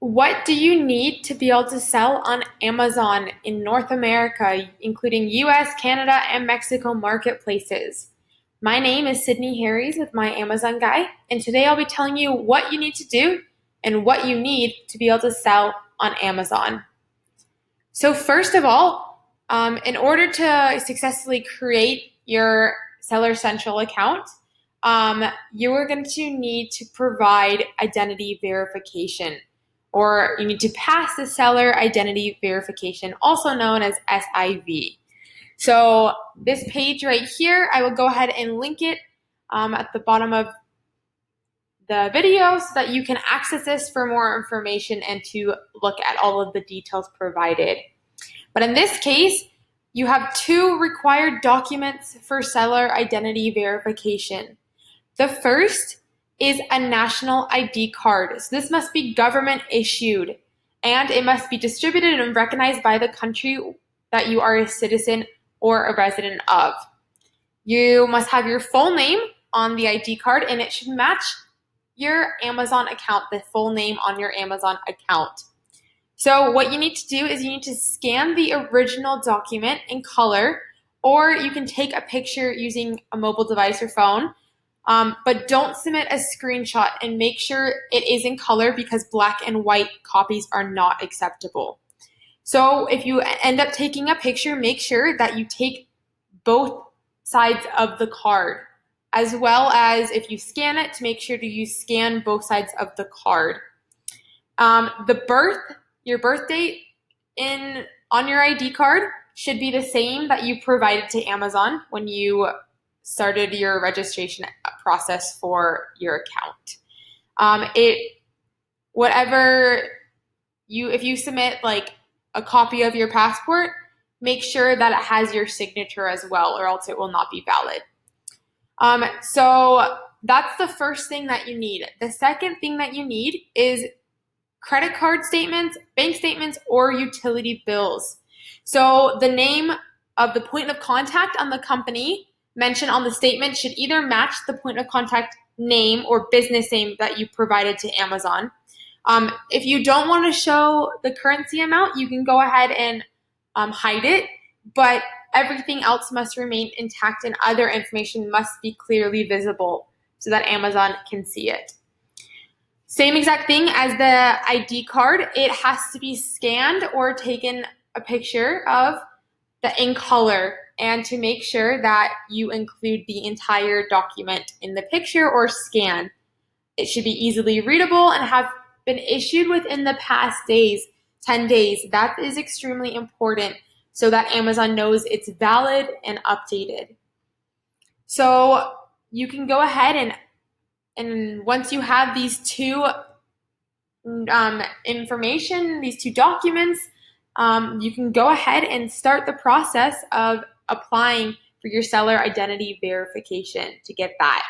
What do you need to be able to sell on Amazon in North America, including US, Canada, and Mexico marketplaces? My name is Sydney Harries with My Amazon Guy, and today I'll be telling you what you need to do and what you need to be able to sell on Amazon. So first of all, in order to successfully create your Seller Central account, you are going to need to provide identity verification, or you need to pass the seller identity verification, also known as SIV. So this page right here, I will go ahead and link it at the bottom of the video so that you can access this for more information and to look at all of the details provided. But in this case, you have two required documents for seller identity verification. The first is a national ID card. So this must be government issued, and it must be distributed and recognized by the country that you are a citizen or a resident of. You must have your full name on the ID card, and it should match your Amazon account, the full name on your Amazon account. So what you need to do is you need to scan the original document in color, or you can take a picture using a mobile device or phone, but don't submit a screenshot, and make sure it is in color because black and white copies are not acceptable. So if you end up taking a picture, make sure that you take both sides of the card, as well as if you scan it, to make sure you scan both sides of the card. Your birth date on your ID card should be the same that you provided to Amazon when you started your registration process for your account. If you submit like a copy of your passport, make sure that it has your signature as well, or else it will not be valid. So that's the first thing that you need. The second thing that you need is credit card statements, bank statements, or utility bills. So the name of the point of contact on the company mentioned on the statement should either match the point of contact name or business name that you provided to Amazon. If you don't want to show the currency amount, you can go ahead and hide it, but everything else must remain intact and other information must be clearly visible so that Amazon can see it. Same exact thing as the ID card. It has to be scanned or taken a picture of in color, and to make sure that you include the entire document in the picture or scan. It should be easily readable and have been issued within the past 10 days. That is extremely important so that Amazon knows it's valid and updated. So you can go ahead and once you have these two these two documents, you can go ahead and start the process of applying for your seller identity verification to get that.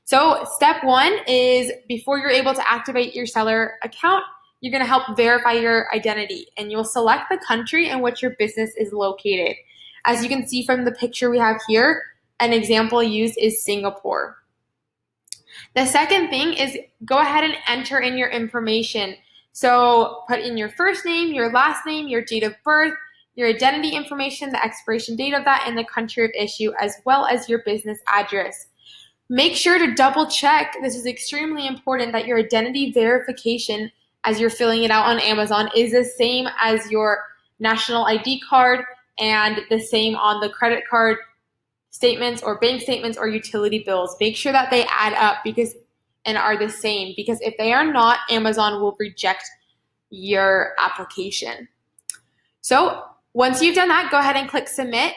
So step one is, before you're able to activate your seller account, you're going to help verify your identity, and you'll select the country in which your business is located. As you can see from the picture we have here, an example used is Singapore. The second thing is, go ahead and enter in your information. So put in your first name, your last name, your date of birth, your identity information, the expiration date of that, and the country of issue, as well as your business address. Make sure to double check, this is extremely important, that your identity verification as you're filling it out on Amazon is the same as your national ID card and the same on the credit card statements or bank statements or utility bills. Make sure that they add up and are the same, because if they are not, Amazon will reject your application. So once you've done that, go ahead and click submit.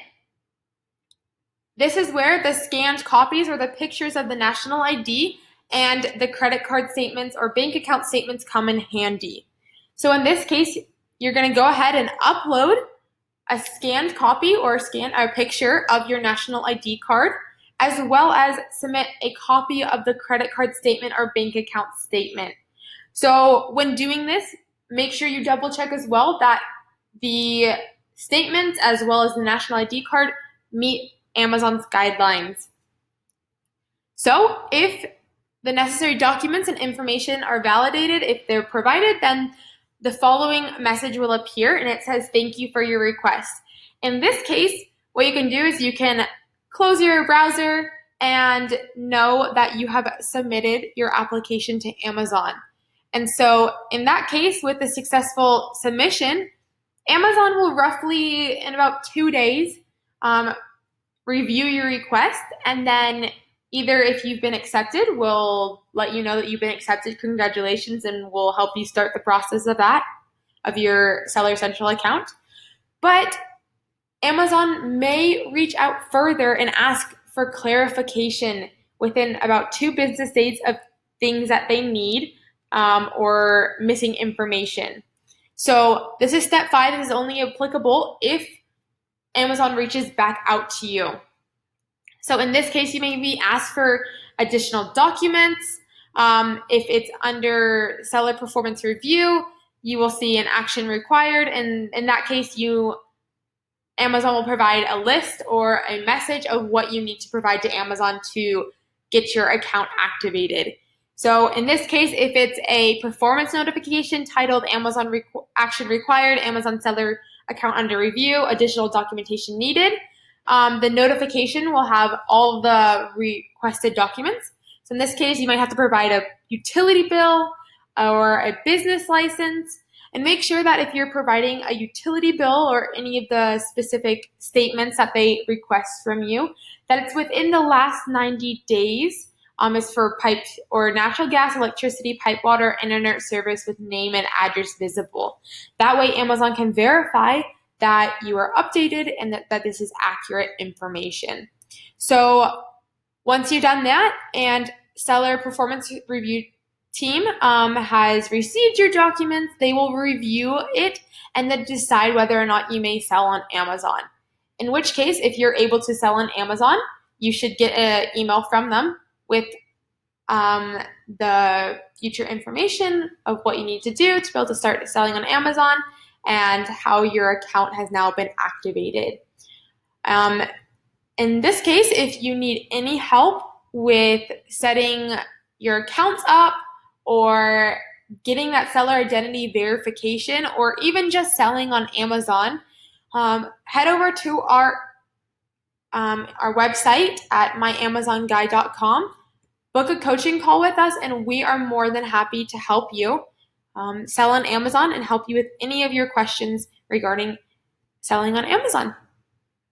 This is where the scanned copies or the pictures of the national ID and the credit card statements or bank account statements come in handy. So in this case, you're going to go ahead and upload a scanned copy or scan a picture of your national ID card, as well as submit a copy of the credit card statement or bank account statement. So when doing this, make sure you double check as well that the statements as well as the national ID card meet Amazon's guidelines. So if the necessary documents and information are validated, if they're provided, then the following message will appear, and it says, "Thank you for your request." In this case, what you can do is you can close your browser and know that you have submitted your application to Amazon. And so in that case, with the successful submission, Amazon will roughly in about 2 days review your request, and then either if you've been accepted, we'll let you know that you've been accepted. Congratulations, and we'll help you start the process of that, of your Seller Central account. But Amazon may reach out further and ask for clarification within about 2 business days of things that they need or missing information. So this is step 5. This is only applicable if Amazon reaches back out to you. So in this case, you may be asked for additional documents. If it's under seller performance review, you will see an action required. And in that case, Amazon will provide a list or a message of what you need to provide to Amazon to get your account activated. So in this case, if it's a performance notification titled Amazon action required, Amazon seller account under review, additional documentation needed, the notification will have all the requested documents. So in this case, you might have to provide a utility bill or a business license. And make sure that if you're providing a utility bill or any of the specific statements that they request from you, that it's within the last 90 days. Is for piped or natural gas, electricity, pipe water, internet service with name and address visible. That way Amazon can verify that you are updated and that this is accurate information. So once you've done that and seller performance review team has received your documents, they will review it and then decide whether or not you may sell on Amazon. In which case, if you're able to sell on Amazon, you should get an email from them with the future information of what you need to do to be able to start selling on Amazon and how your account has now been activated. In this case, if you need any help with setting your accounts up or getting that seller identity verification or even just selling on Amazon, head over to our website at myamazonguy.com. Book a coaching call with us, and we are more than happy to help you sell on Amazon and help you with any of your questions regarding selling on Amazon.